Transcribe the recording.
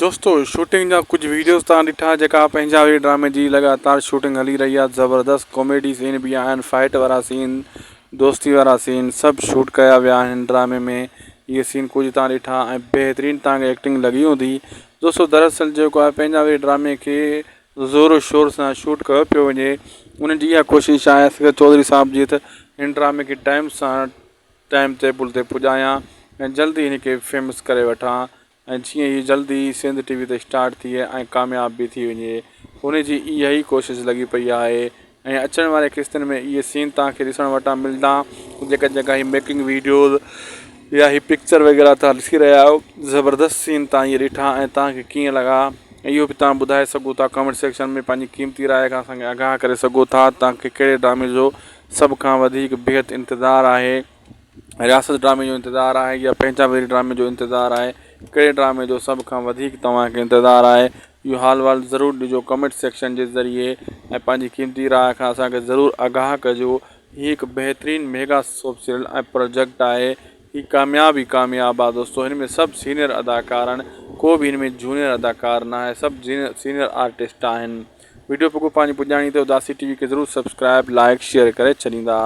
दोस्तों शूटिंग जा कुछ वीडियोस तव्हां ॾिठा जेका पंजाबी ड्रामे जी लगातार शूटिंग हली रही आहे। ज़बरदस्त कॉमेडी सीन भी आहिनि, फाइट वारा सीन, दोस्ती वारा सीन सभु शूट कया विया आहिनि ड्रामे में। ये सीन कुछ तव्हां ॾिठा ऐं बेहतरीन तव्हांखे एक्टिंग लगी हूंदी। दोस्तों दरअसल जेको आहे पंजाबी ड्रामे खे ज़ोरो शोर सां शूट कयो पियो वञे, उन जी इहा कोशिशि आहे असगर चौधरी साहब जी त हिन ड्रामे खे टाइम टेबल ते पुॼायां ऐं जल्दी हिन खे फेमस करे वठां ऐं जीअं ही जल्दी सिंध टीवी ते स्टार्ट थिए ऐं कामयाब भी थी वञे, हुन जी इहा ई कोशिशि लॻी पई आहे। ऐं अचण वारे किस्तनि में इहे सीन तव्हांखे ॾिसण वटां मिलंदा, जेका जेका ही मेकिंग वीडियोज़ या ही पिक्चर वग़ैरह तव्हां ॾिसी रहिया आहियो। ज़बरदस्त सीन तव्हां इहे ॾिठा ऐं तव्हांखे कीअं लॻा इहो बि तव्हां ॿुधाए सघो था कमेंट सेक्शन में। पंहिंजी क़ीमती राय खां असांखे आगाह करे सघो था। तव्हांखे कहिड़े ड्रामे जो सभ खां वधीक बेहद इंतज़ारु आहे, रियासत ड्रामे जो इंतज़ारु आहे या पंजाबी ड्रामे जो इंतज़ारु आहे, कहिड़े ड्रामे जो सभ खां वधीक तव्हांखे इंतज़ारु आहे, इहो हाल वाल ज़रूरु ॾिजो कमेंट सेक्शन जे ज़रिए ऐं पंहिंजी क़ीमती राय खां असांखे ज़रूरु आगाह कजो। हीअ हिकु बहितरीनु मेगा सोप सीरियल ऐं प्रोजेक्ट आहे, हीअ कामयाबु आहे दोस्तों। हिन में सभु सीनियर अदाकार आहिनि, को बि हिन में जूनियर अदाकार न आहे, सभु सीनियर आर्टिस्ट आहिनि। वीडियो पोइ पंहिंजी पुॼाणी ते उदासी टीवी खे ज़रूरु सब्सक्राइब लाइक शेयर करे छॾींदा।